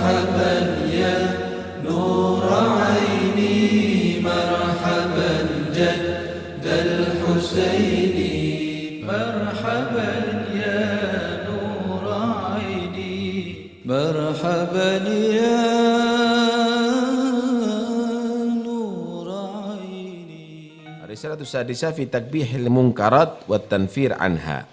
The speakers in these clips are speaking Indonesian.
مرحبا يا نور عيني مرحبا جد الحسين مرحبا يا نور عيني مرحبا يا نور عيني. Risalatu sadisah fi takbihil munkarat wa tanfir anha.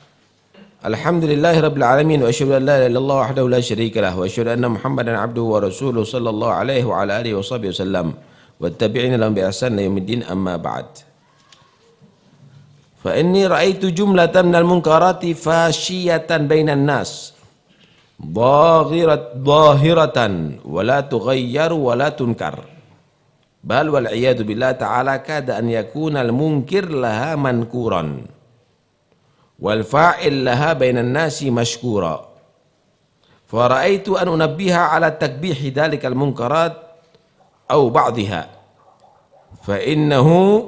Alhamdulillahi rabbil alamin wa asyhadu an la ilaha illallah wahdahu la syarika lah wa asyhadu anna Muhammadan abduhu wa rasuluhu sallallahu alaihi wa ala alihi wa sahbihi wasallam wa tabi'ina lahum bi ihsan ila yaumiddin amma ba'd. Fa inni ra'aitu jumlatan minal munkarati fashiyatan bainan nas dhahiratan wa la tughayyar wa la tunkar bal wal iyadu billah ta'ala kada an yakuna al munkir laha mankuran wal fa'il laha bainan nasi mashkura. Fa ra'aitu an unabbiha ala takbihi dhalikal munkarat aw ba'dihha fa innahu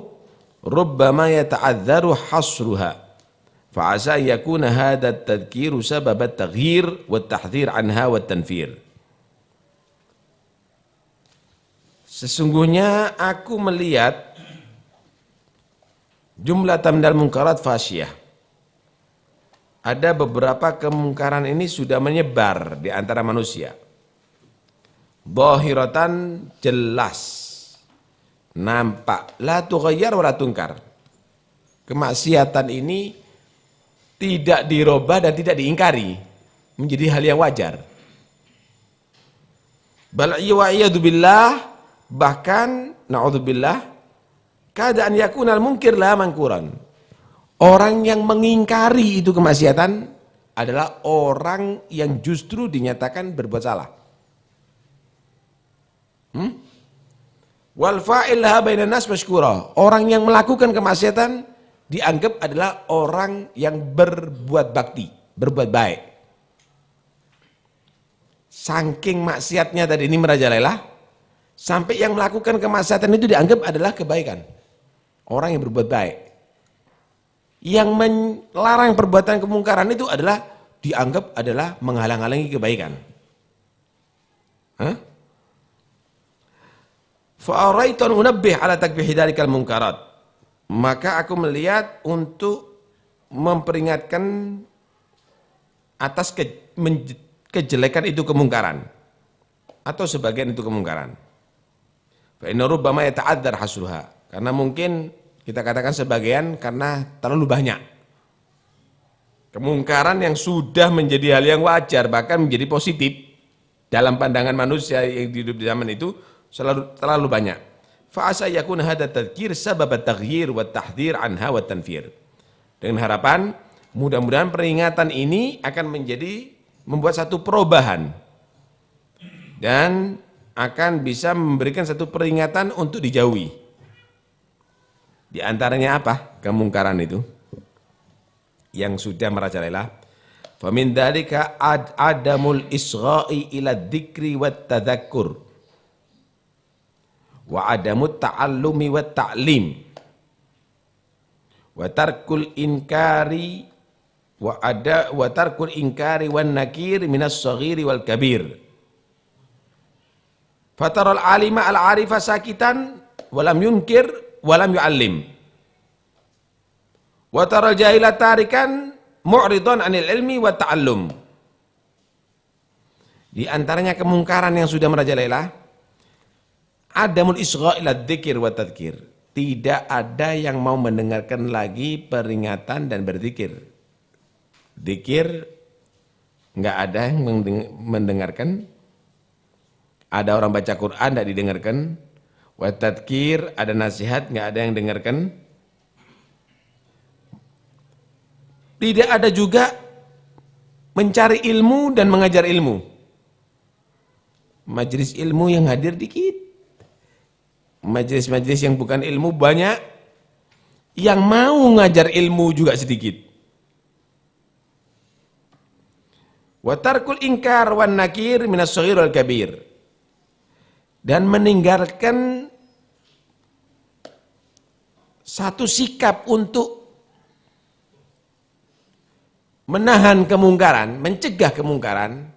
rubbama yata'adhdharu hasruha fa asa yakuna hadha at-tadhkiru sabab at-taghyir wat tahdhir anha wat tanfir. Sesungguhnya aku melihat jumlah tamdal munkarat fasyah. Ada beberapa kemungkaran ini sudah menyebar di antara manusia. Dhahiratan jelas, nampak, la tughayyar wa la tunkar. Kemaksiatan ini tidak dirubah dan tidak diingkari, menjadi hal yang wajar. Bal iyadu billah, bahkan naudzubillah, keadaan yakunal munkir la mankuran. Orang yang mengingkari itu kemaksiatan adalah orang yang justru dinyatakan berbuat salah. Wal fa'il laha bainan nas mashkura. Orang yang melakukan kemaksiatan dianggap adalah orang yang berbuat bakti, berbuat baik. Saking maksiatnya tadi ini merajalela, sampai yang melakukan kemaksiatan itu dianggap adalah kebaikan. Orang yang berbuat baik. Yang melarang perbuatan kemungkaran itu adalah dianggap adalah menghalang-halangi kebaikan. Fa'araitu an unabbih ala takbihi dhalikal munkarat. Maka aku melihat untuk memperingatkan atas kejelekan itu kemungkaran atau sebagian itu kemungkaran. Fa inna rubbama yata'adzar hasruha. Karena mungkin kita katakan sebagian karena terlalu banyak. Kemungkaran yang sudah menjadi hal yang wajar, bahkan menjadi positif dalam pandangan manusia yang hidup di zaman itu terlalu banyak. Fa'asa yakun hadha tadhkir sabab at-taghyir wa tahdhir anha wa tanfir. Dengan harapan mudah-mudahan peringatan ini akan membuat satu perubahan dan akan bisa memberikan satu peringatan untuk dijauhi. Di antaranya apa? Kemungkaran itu yang sudah merajalela. Famin dzalika adamul isgha'i ila dzikri wat tadhakkur wa adamut ta'allumi wat ta'lim wa tarkul inkari wa tarkul inkari wan nakir minas saghiri wal kabir. Fataral alima al arifa sakitan walam yunkir walam yu'allim wa taral jahila tarikan mu'ridun anil ilmi wa ta'allum. Di antaranya kemungkaran yang sudah merajalela adamul isgha' ila dzikir wa tadhkir. Tidak ada yang mau mendengarkan lagi peringatan dan berzikir. Zikir enggak ada yang mendengarkan. Ada orang baca Quran enggak didengarkan. Wa tadhkir, ada nasihat, nggak ada yang dengarkan. Tidak ada juga mencari ilmu dan mengajar ilmu. Majelis ilmu yang hadir dikit. Majelis-majelis yang bukan ilmu banyak. Yang mau ngajar ilmu juga sedikit. Wa tarkul inkar wan nakir minas shaghir wal kabir. Dan meninggalkan satu sikap untuk menahan kemungkaran, mencegah kemungkaran,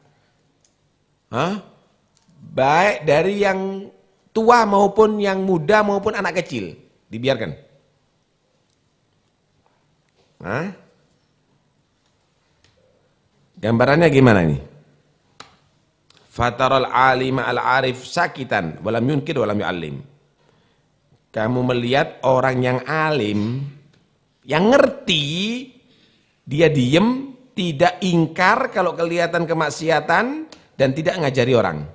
baik dari yang tua maupun yang muda maupun anak kecil, dibiarkan. Hah? Gambarannya gimana ini? Fataral alima al-arif sakitan walam yunkir walam yu'allim. Kamu melihat orang yang alim, yang ngerti, dia diem, tidak ingkar kalau kelihatan kemaksiatan dan tidak ngajari orang.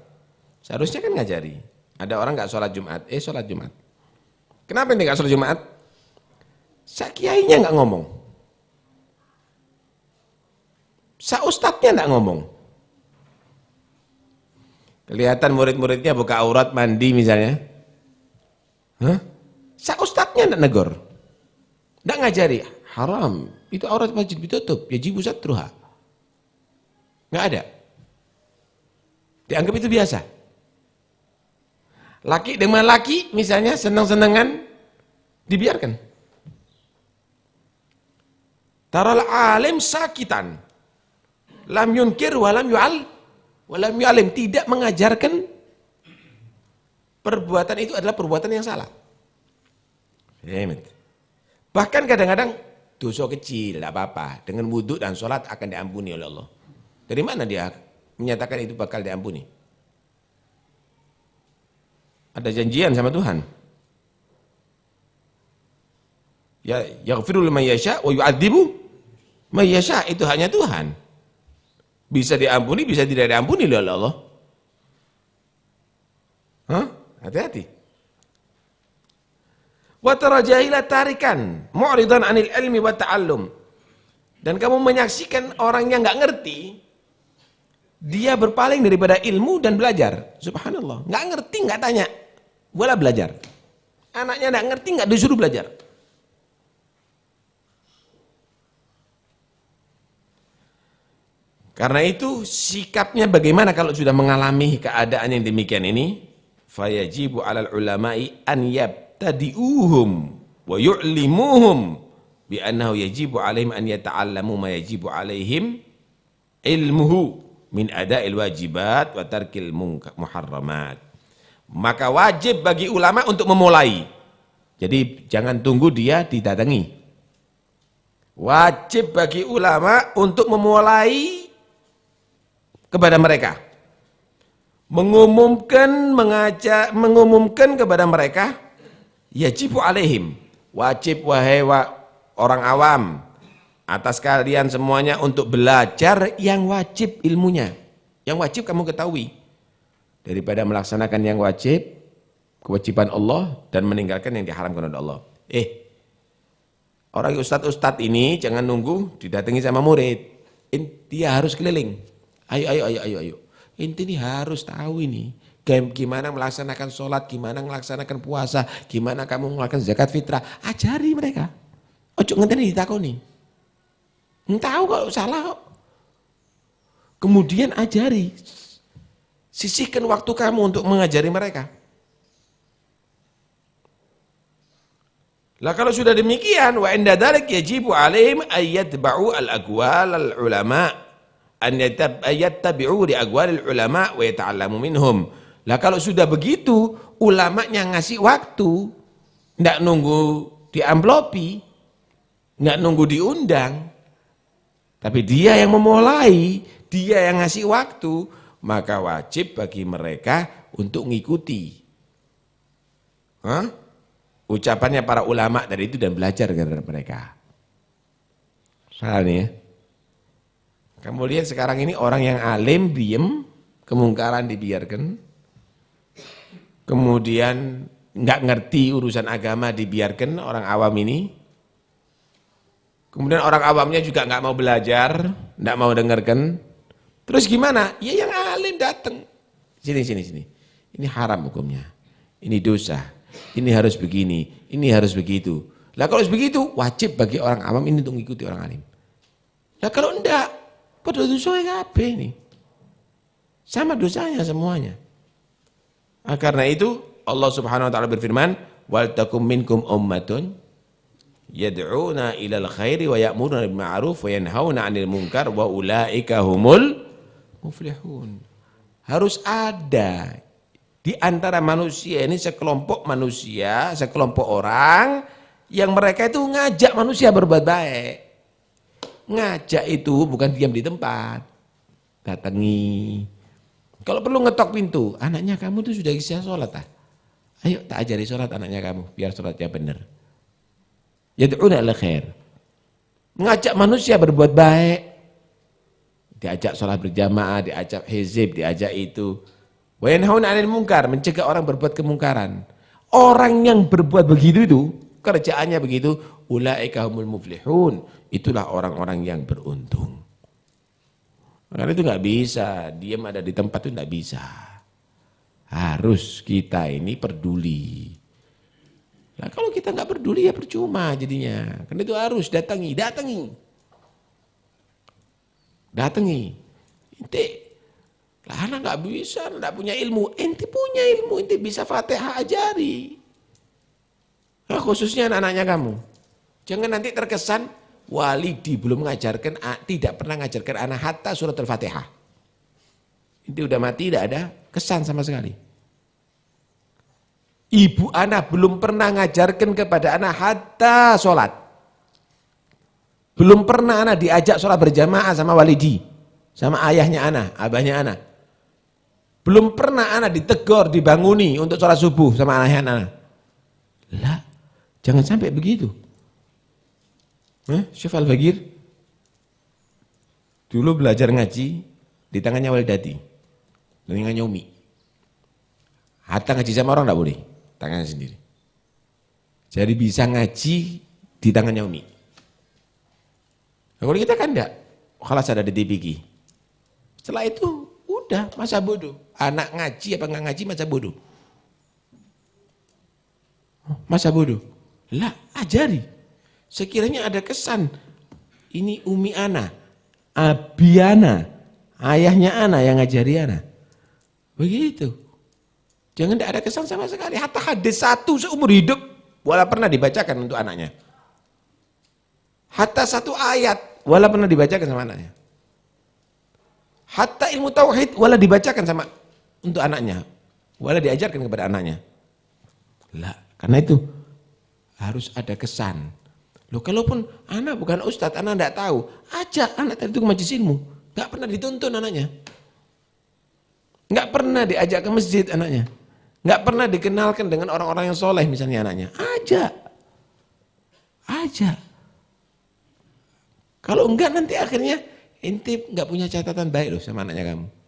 Seharusnya kan ngajari. Ada orang nggak sholat Jumat, sholat Jumat. Kenapa ini nggak sholat Jumat? Kiainya nggak ngomong. Ustadznya nggak ngomong. Kelihatan murid-muridnya buka aurat mandi misalnya. Hah? Ustadznya nggak negor. Nggak ngajari. Haram. Itu aurat wajib ditutup. Yajibu satruha. Nggak ada. Dianggap itu biasa. Laki dengan laki misalnya senang-senangan dibiarkan. Taral alim sakitan. Lam yunkir walam yu'alim, tidak mengajarkan perbuatan itu adalah perbuatan yang salah. Bahkan kadang-kadang dosa kecil, tidak apa-apa. Dengan wudhu dan sholat akan diampuni oleh Allah. Dari mana dia menyatakan itu bakal diampuni? Ada janjian sama Tuhan. Ya, yaghfiru liman yasha wa yu'adzibu man yasha, itu hanya Tuhan. Bisa diampuni, bisa tidak diampuni oleh Allah. Hah? Hati-hati. Wa tara jahila tarikan mu'ridan 'anil ilmi wa ta'allum. Dan kamu menyaksikan orang yang enggak ngerti, dia berpaling daripada ilmu dan belajar. Subhanallah. Enggak ngerti, enggak tanya. Bola belajar. Anaknya enggak ngerti, enggak disuruh belajar. Karena itu sikapnya bagaimana kalau sudah mengalami keadaan yang demikian ini? Fayajibu 'alal ulama'i an yabtadi'uhum wa yu'limuhum bi annahu yajibu 'alaihim an yata'allamu ma yajibu 'alaihim ilmuhu min ada'il wajibat wa tarkil muharramat. Maka wajib bagi ulama untuk memulai. Jadi jangan tunggu dia didatangi. Wajib bagi ulama untuk memulai kepada mereka, mengumumkan kepada mereka, yajibu alaihim, wajib wahai orang awam, atas kalian semuanya untuk belajar yang wajib ilmunya, yang wajib kamu ketahui, daripada melaksanakan yang wajib, kewajiban Allah, dan meninggalkan yang diharamkan oleh Allah. Orang ustadz ini jangan nunggu didatangi sama murid, dia harus keliling. Ayo. Inti ini harus tahu ini. Gimana melaksanakan sholat, gimana melaksanakan puasa, gimana kamu melakukan zakat fitrah. Ajari mereka. Ojo ngenteni ditakoni. Tahu kalau salah kok. Kemudian ajari. Sisihkan waktu kamu untuk mengajari mereka. Lah kalau sudah demikian, wa inda dzalik yajibu alaihim ayyatba'u al-aqwal al-ulama' an yattabi'u li aqwalil ulama wa yata'allamu minhum. Lah kalau sudah begitu, ulamanya ngasih waktu, enggak nunggu diamplopi, enggak nunggu diundang. Tapi dia yang memulai, dia yang ngasih waktu, maka wajib bagi mereka untuk mengikuti. Ucapannya para ulama dari itu dan belajar dari mereka. Soalnya ya. Kamu lihat sekarang ini orang yang alim, diem, kemungkaran dibiarkan. Kemudian nggak ngerti urusan agama dibiarkan orang awam ini. Kemudian orang awamnya juga nggak mau belajar, nggak mau dengarkan. Terus gimana? Ya yang alim datang. Sini. Ini haram hukumnya. Ini dosa. Ini harus begini. Ini harus begitu. Lah kalau begitu, wajib bagi orang awam ini untuk mengikuti orang alim. Lah kalau enggak, pada dosanya kabeh nih. Sama dosanya semuanya. Karena itu Allah Subhanahu wa taala berfirman, "Wal takum minkum ummatun yad'una ilal khairi wa ya'muruna bil ma'ruf wa yanhauna 'anil munkar wa ulaika humul muflihun." Harus ada di antara manusia ini sekelompok manusia, sekelompok orang yang mereka itu ngajak manusia berbuat baik. Ngajak itu bukan diam di tempat. Datangi. Kalau perlu ngetok pintu, anaknya kamu tuh sudah bisa sholat ah. Ayo tak ajari sholat anaknya kamu, biar sholatnya benar. Yad'una ila khair. Ngajak manusia berbuat baik. Diajak sholat berjamaah, diajak hizib, diajak itu. Wa yanhauna 'anil munkar, mencegah orang berbuat kemungkaran. Orang yang berbuat begitu itu, kerjaannya begitu, ulaika humul muflihun. Itulah orang-orang yang beruntung. Karena itu nggak bisa, diam ada di tempat itu nggak bisa. Harus kita ini peduli. Nah, kalau kita nggak peduli ya percuma jadinya. Karena itu harus datangi. Ente, lah anak nggak bisa, nggak punya ilmu. Ente punya ilmu, ente bisa Fatihah ajari. Nah, khususnya anak-anaknya kamu. Jangan nanti terkesan walidi belum mengajarkan, tidak pernah mengajarkan anak hatta surat al-Fatihah. Ente udah mati, tidak ada kesan sama sekali. Ibu anak belum pernah ngajarkan kepada anak hatta sholat. Belum pernah anak diajak sholat berjamaah sama walidi, sama ayahnya anak, abahnya anak. Belum pernah anak ditegur, dibanguni untuk sholat subuh sama ayahnya anak. Lah, jangan sampai begitu. Syekh Al-Bagir dulu belajar ngaji di tangannya Walidati, di tangannya Umi. Hatta ngaji sama orang tidak boleh, tangannya sendiri. Jadi bisa ngaji di tangannya Umi. Nah, kalau kita kan enggak, khalas ada di TPG. Setelah itu udah masa bodoh. Anak ngaji apa enggak ngaji masa bodoh. Masa bodoh. Lah, ajari. Sekiranya ada kesan, ini Umi ana, Abi ana, ayahnya ana yang ngajari ana. Begitu. Jangan ada kesan sama sekali. Hatta hadis satu seumur hidup, wala pernah dibacakan untuk anaknya. Hatta satu ayat, wala pernah dibacakan sama anaknya. Hatta ilmu tauhid, wala dibacakan sama untuk anaknya. Wala diajarkan kepada anaknya. Lah, karena itu harus ada kesan. Loh, kalaupun anak bukan ustadz, anak tidak tahu, ajak anak tadi itu ke majelis ilmu. Nggak pernah dituntun anaknya. Nggak pernah diajak ke masjid anaknya. Nggak pernah dikenalkan dengan orang-orang yang soleh misalnya anaknya. Ajak. Kalau enggak nanti akhirnya inti nggak punya catatan baik loh sama anaknya kamu.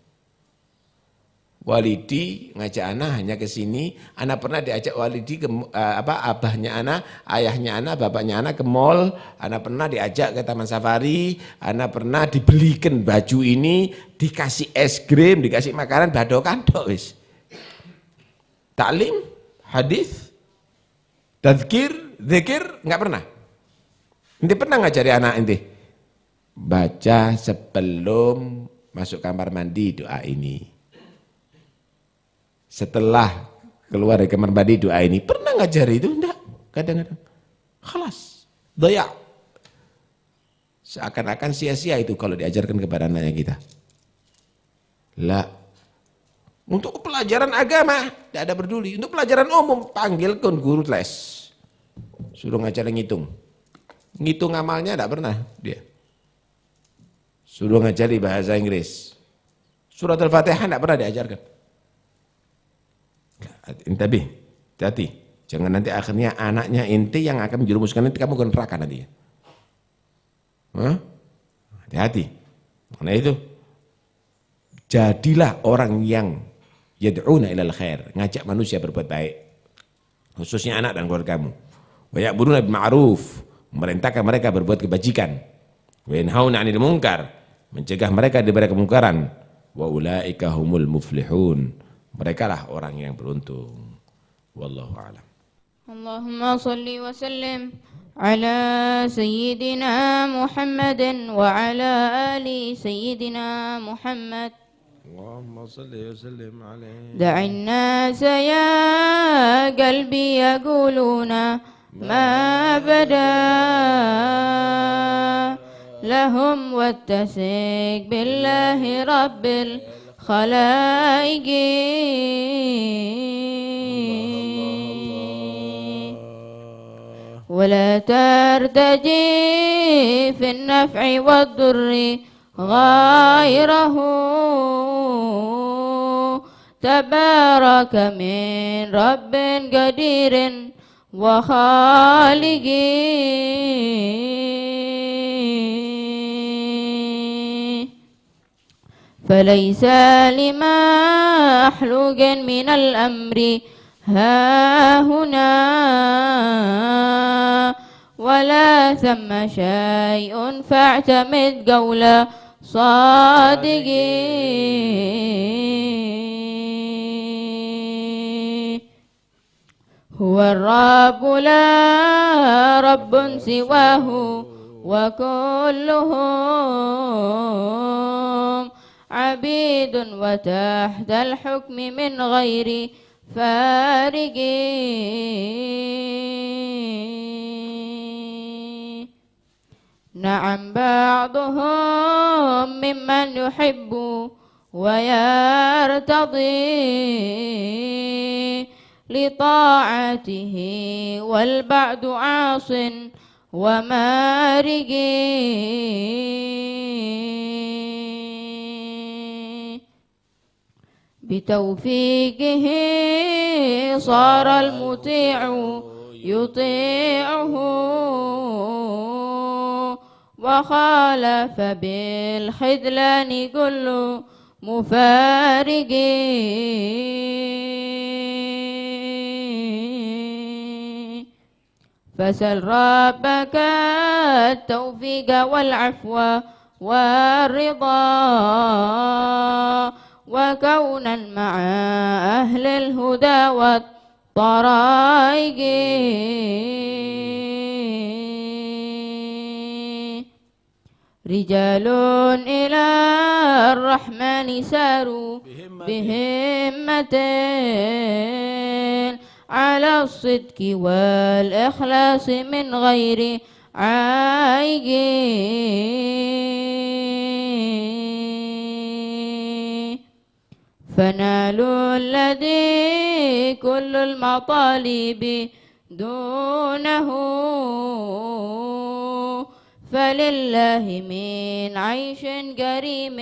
Walidi ngajak anak hanya ke sini, anak pernah diajak walidi ke abahnya anak, ayahnya anak, bapaknya anak ke mall, anak pernah diajak ke taman safari, anak pernah dibelikan baju ini, dikasih es krim, dikasih makanan, badokan tok wis. Taklim, hadis, tadzkir, zikir enggak pernah. Ente pernah ngajari anak ente? Baca sebelum masuk kamar mandi doa ini. Setelah keluar dari kamar mandi doa ini, pernah ngajari itu? Enggak, kadang-kadang. Khalas, doya. Seakan-akan sia-sia itu kalau diajarkan kepada anaknya kita. Lah, untuk pelajaran agama, tidak ada peduli. Untuk pelajaran umum, panggilkan guru les. Suruh ngajarin ngitung. Ngitung amalnya tidak pernah dia. Suruh ngajari bahasa Inggris. Surat Al-Fatihah tidak pernah diajarkan. Intabih, hati-hati. Jangan nanti akhirnya anaknya inti yang akan menjerumuskan nanti kamu ke neraka nanti. Hati-hati. Karena itu, jadilah orang yang yad'una ilal khair, ngajak manusia berbuat baik. Khususnya anak dan keluarga kamu. Wa ya'muruna bil ma'ruf, memerintahkan mereka berbuat kebajikan. Wa yanhauna 'anil munkar, mencegah mereka dari kemungkaran. Wa ulaika humul muflihun. Mereka lah orang yang beruntung. Wallahu a'lam. Allahumma salli wa sallim ala sayyidina Muhammadin wa ala ali sayyidina Muhammad. Allahumma salli wa sallim alaihi. دع الناس يا قلبي يقولون ما بدا لهم واتسق بالله رب الخلائق لا ترتجي في النفع والضر غيره تبارك من رب قدير وخالق فليس لمخلوق من الأمر ها هنا ولا ثم شيء فاعتمد قول صادقين هو الرب لا رب سواه وكلهم عبيد وتحت الحكم من غير فارق نعم بعضهم ممن يحب ويرتضي لطاعته والبعد عاص ومارق بتوفيقه صار المطيع يطيعه وخالف بالخذلان كل مفارق فسل ربك التوفيق والعفو والرضا وكونا مع أهل الهدى والطرائق رجال إلى الرحمن ساروا بهمة على الصدق والإخلاص من غير عائق فنالوا الذي كل المطالب دونه فلله من عيش كريم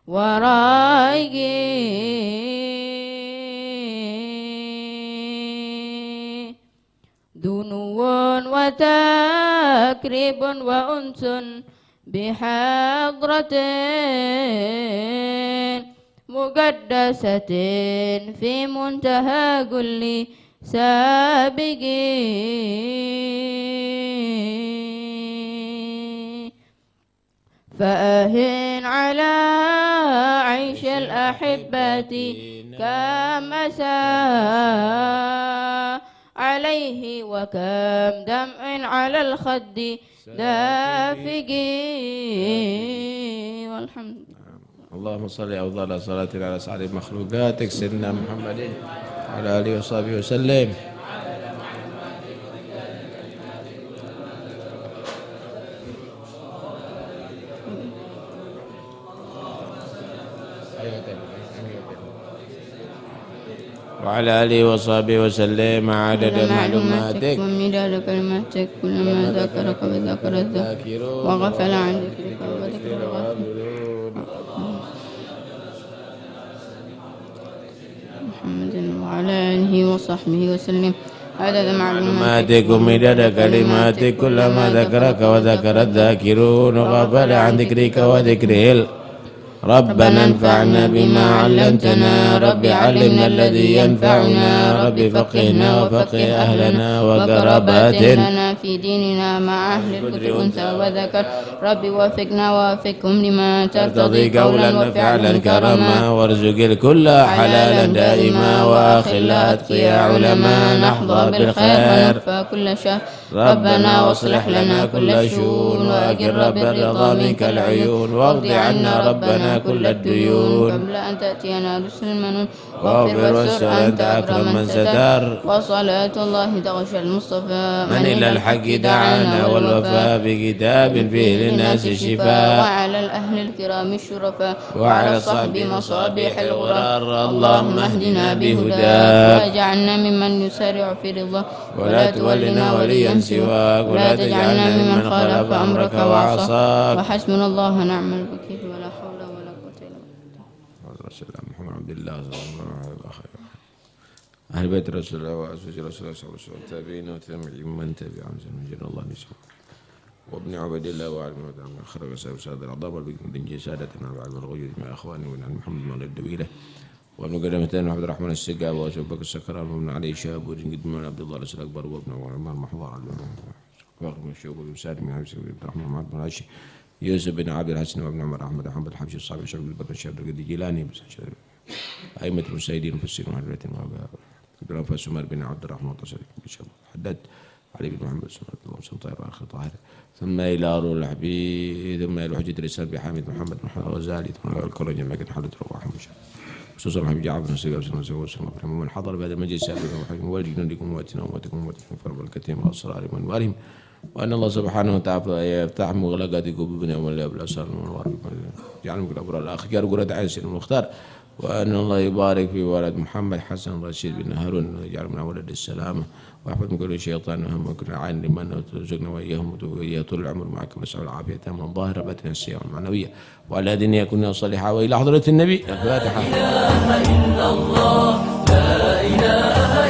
ورائق دنو وتكريب وأنس بحضرة مقدسة في منتهى كل سابق فأهن على عيش الأحبة كما عليه وكم دمع على الخد دافق والحمد لله. اللهم صل أفضل صلاة على سعد مخلوقاتك سيدنا محمد وعلى آله وصحبه وسلم. وعلى آله وصحبه وسلم عدد معلوماتك ومداد كلماتك كلما ذكرك وذكر الذاكر وغفل عن ذكرك وذكر الغافل محمد وعلى آله وصحبه وسلم عدد معلوماتك ومداد كلماتك كلما ذكرك وذكر الذاكرون وغفل عن ذكرك وذكره ربنا انفعنا بما علمتنا رب علمنا الذي ينفعنا رب فقهنا وفقه أهلنا وقراباتنا في ديننا مع أهل الكتب أنثى وذكر رب وفقنا ووفقهم لما ترتضي قولا وفعلا كرما وارزق الكل حلالا دائما وأخل أتقياء علماء نحظى بالخير ونكفى كل شر ربنا واصلح لنا كل الشؤون وأقر بالرضا منك العيون واقض عنا ربنا كل الديون قبل أن تأتينا رسل المنون واغفر واستر أنت أكرم من ستر وصلاة الله تغشى المصطفى من إلى الحق دعانا والوفاء بكتاب فيه للناس الشفاء وعلى الأهل الكرام الشرفاء وعلى الصحب مصابيح الغرار اللهم اهدنا بهداك واجعلنا ممن يسارع في رضاه ولا تولنا وليا سواك ولا تجعلنا ممن خالف أمرك وعصاك وحسبنا الله ونعم الوكيل ولا حول ولا قوة إلا بالله. رسول الله محمد عبد الله صلى الله عليه وسلم أهل بيت رسول الله وأزواج رسول الله صلى الله عليه وسلم والتابعين وتابعين من تبعهم جل الله نسمع وابن عبد الله وعلم من خرج سادة الأعضاء والبكم بن سادتنا وعلم الغيوب مع أخواني ونعم محمد مولى الدويلة وابن قدمتين وعبد الرحمن السقا وأبو بكر السكران وابن علي شاب وجنقد من عبد الله الأسد الأكبر وابن عمر محضر واخر من الشيوخ وابن سالم بن عبد الرحمن محمد بن عاشي يوسف بن عبد الحسن وابن عمر أحمد أحمد الحبشي الصحابي شاب البر الشاب القدي جيلاني أئمة المسيدين وفسرين وحرية عبد الأنفاس عمر بن عبد الرحمن وتصريف إن شاء الله حداد علي بن محمد صلى الله عليه وسلم طاهر وآخر طاهر ثم إلى روح الحبيب ثم إلى حجة الإسلام بحامد محمد الغزالي ثم إلى الكرة جماعة حضرة روح إن شاء الله خصوصا الحبيب جعفر بن سيدنا وسلم ومن حضر بهذا المجلس سابقا والجنا لكم واتنا واتكم واتكم فربركتهم وأسرار من وارهم وأن الله سبحانه وتعالى يفتح مغلقات قلوبنا ولا بالأسرار والأنوار جعلهم كل أبرار الأخيار قرة عين سيدنا المختار وأن الله يبارك في ولد محمد حسن رشيد بن هارون ويجعل من ولد السلامة ويحفظ من كل شيطان وهم وكل عين لمن وترزقنا وإياهم وإياه طول العمر معك نسأل العافية تامة ظاهرة باطنة السيئة والمعنوية وعلى دنيا كنا صالحة وإلى حضرة النبي الفاتحة. لا إله إلا الله لا إله